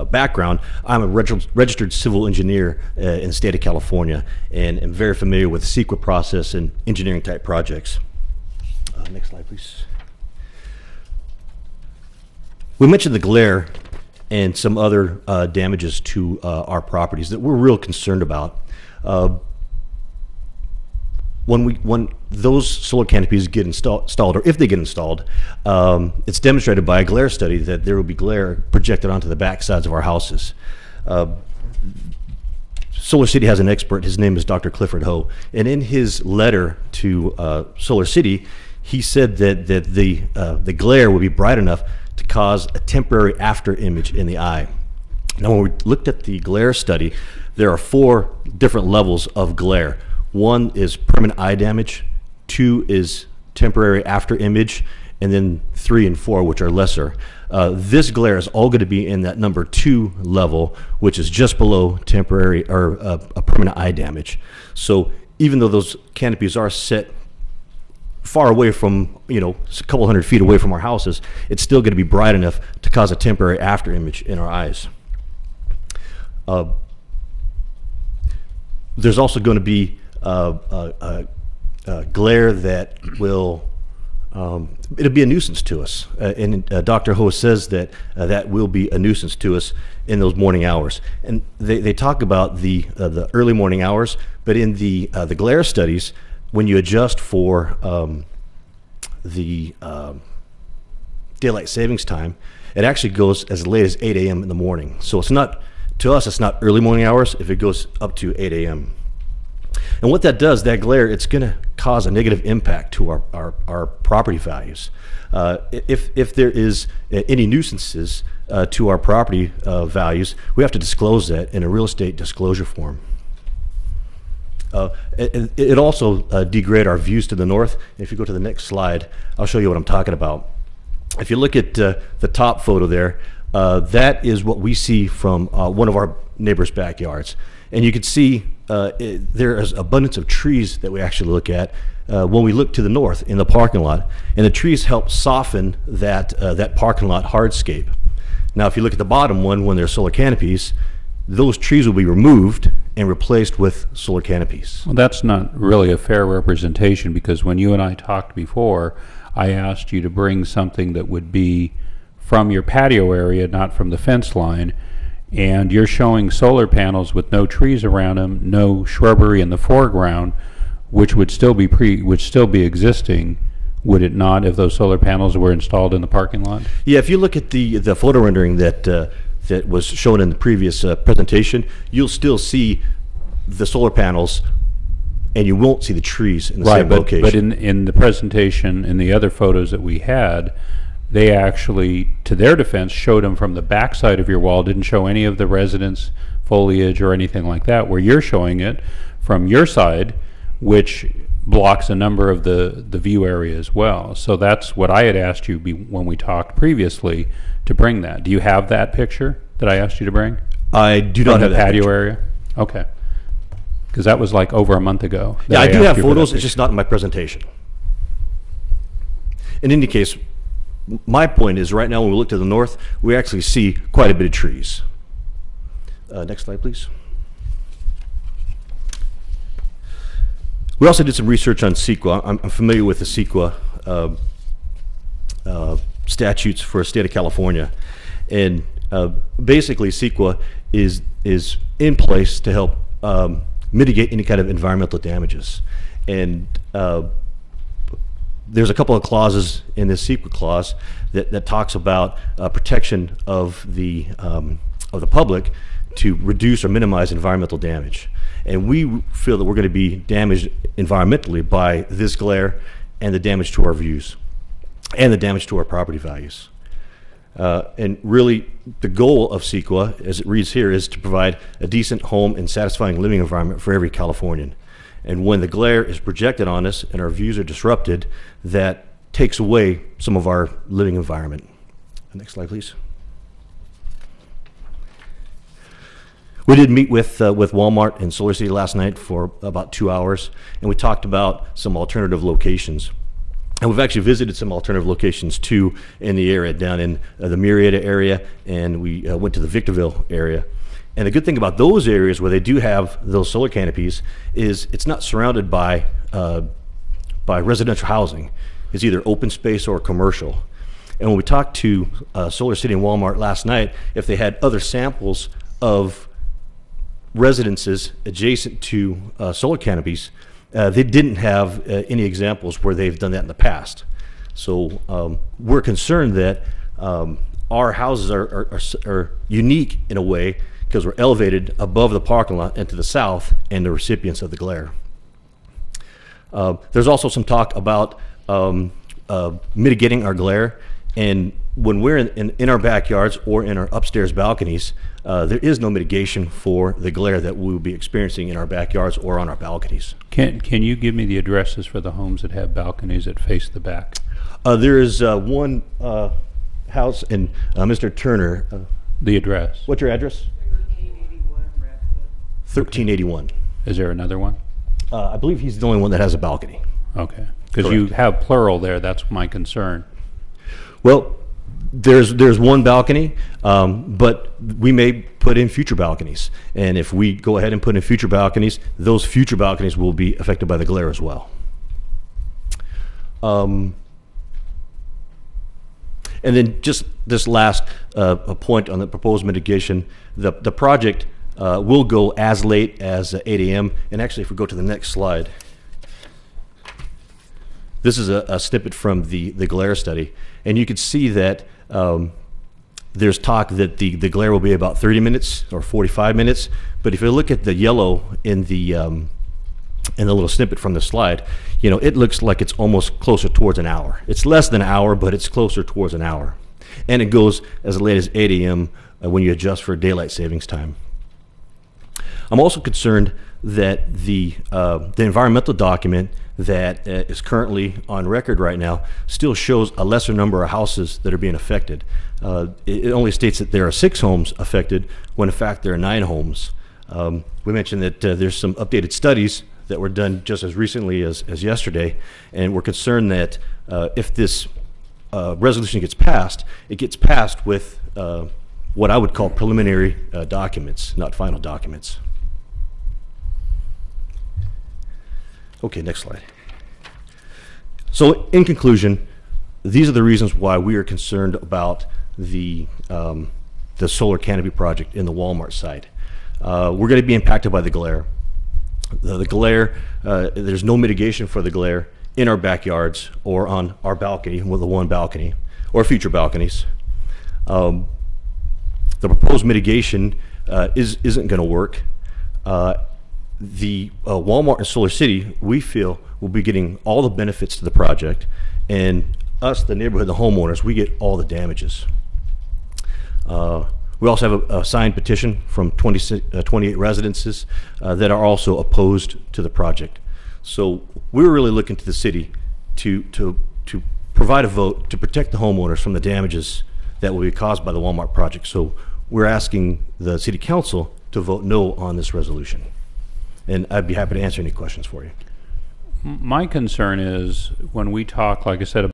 background, I'm a registered civil engineer in the state of California, and am very familiar with the CEQA process and engineering type projects. Next slide, please. We mentioned the glare and some other damages to our properties that we're real concerned about. When those solar canopies get installed, or if they get installed, it's demonstrated by a glare study that there will be glare projected onto the back sides of our houses. Solar City has an expert. His name is Dr. Clifford Ho, and in his letter to Solar City, he said that the glare would be bright enough to cause a temporary after image in the eye. Now, when we looked at the glare study, there are 4 different levels of glare. 1 is permanent eye damage, 2 is temporary after image, and then 3 and 4, which are lesser. This glare is all going to be in that number 2 level, which is just below temporary or a permanent eye damage. So even though those canopies are set far away from, a couple hundred feet away from our houses, it's still going to be bright enough to cause a temporary after image in our eyes. There's also going to be glare that will it'll be a nuisance to us, and Dr. Ho says that that will be a nuisance to us in those morning hours. And they talk about the early morning hours, but in the glare studies, when you adjust for the daylight savings time, it actually goes as late as 8 a.m. in the morning. So it's not, to us, it's not early morning hours if it goes up to 8 a.m. And what that does, that glare, it's going to cause a negative impact to our property values. If there is any nuisances to our property values, we have to disclose that in a real estate disclosure form. It also degrade our views to the north. If you go to the next slide, I'll show you what I'm talking about. If you look at the top photo there, that is what we see from one of our neighbors' backyards. And you can see there is abundance of trees that we actually look at when we look to the north in the parking lot. And the trees help soften that parking lot hardscape. Now, if you look at the bottom one, when there's solar canopies, those trees will be removed and replaced with solar canopies. Well, that's not really a fair representation, because when you and I talked before, I asked you to bring something that would be from your patio area, not from the fence line, and you're showing solar panels with no trees around them, no shrubbery in the foreground, which would still be existing, would it not, if those solar panels were installed in the parking lot? Yeah, if you look at the photo rendering that was shown in the previous presentation, you'll still see the solar panels, and you won't see the trees in the same location. But in the presentation, in the other photos that we had, they actually, to their defense, showed them from the back side of your wall, didn't show any of the residence foliage or anything like that, where you're showing it from your side, which blocks a number of the view area as well. So that's what I had asked you when we talked previously, to bring that. Do you have that picture that I asked you to bring? I do not have that patio picture. area? Okay. Because that was like over a month ago. Yeah, I do have photos, it's just not in my presentation. In any case, my point is right now when we look to the north, we actually see quite a bit of trees. Next slide, please. We also did some research on CEQA. I'm familiar with the CEQA statutes for the state of California, and basically CEQA is in place to help mitigate any kind of environmental damages. And there's a couple of clauses in this CEQA clause that talks about protection of the public to reduce or minimize environmental damage. And we feel that we're going to be damaged environmentally by this glare and the damage to our views and the damage to our property values. And really, the goal of CEQA, as it reads here, is to provide a decent home and satisfying living environment for every Californian. And when the glare is projected on us and our views are disrupted, that takes away some of our living environment. Next slide, please. We did meet with Wal-Mart in Solar City last night for about 2 hours, and we talked about some alternative locations. And we've actually visited some alternative locations too in the area, down in the Murrieta area, and we went to the Victorville area. And the good thing about those areas where they do have those solar canopies is it's not surrounded by residential housing. It's either open space or commercial. And when we talked to Solar City and Wal-Mart last night, if they had other samples of residences adjacent to solar canopies, they didn't have any examples where they've done that in the past. So we're concerned that our houses are unique in a way because we're elevated above the parking lot and to the south and the recipients of the glare. There's also some talk about mitigating our glare, and when we're in our backyards or in our upstairs balconies, there is no mitigation for the glare that we will be experiencing in our backyards or on our balconies. Can you give me the addresses for the homes that have balconies that face the back? There is one house in Mr. Turner. The address. What's your address? 1381. Is there another one? I believe he's the only one that has a balcony. Okay, because you have plural there. That's my concern. Well, there's one balcony, but we may put in future balconies. And if we go ahead and put in future balconies, those future balconies will be affected by the glare as well. And then just this last a point on the proposed mitigation, the project will go as late as 8 a.m. And actually, if we go to the next slide, this is a snippet from the glare study. And you can see that there's talk that the glare will be about 30 minutes or 45 minutes. But if you look at the yellow in the little snippet from the slide, you know, it looks like it's almost closer towards an hour. It's less than an hour, but it's closer towards an hour. And it goes as late as 8 a.m. When you adjust for daylight savings time. I'm also concerned that the environmental document that is currently on record right now still shows a lesser number of houses that are being affected. It only states that there are 6 homes affected when in fact there are 9 homes. We mentioned that there's some updated studies that were done just as recently as yesterday, and we're concerned that if this resolution gets passed, it gets passed with what I would call preliminary documents, not final documents. Okay, next slide. So in conclusion, these are the reasons why we are concerned about the solar canopy project in the Wal-Mart site. We're going to be impacted by the glare. The glare, there's no mitigation for the glare in our backyards or on our balcony, with the one balcony, or future balconies. The proposed mitigation isn't going to work. The Wal-Mart and Solar City, we feel, will be getting all the benefits to the project, and us, the neighborhood, the homeowners, we get all the damages. We also have a signed petition from 28 residences that are also opposed to the project. So we're really looking to the city to provide a vote to protect the homeowners from the damages that will be caused by the Wal-Mart project. So we're asking the City Council to vote no on this resolution. And I'd be happy to answer any questions for you. My concern is when we talk, like I said,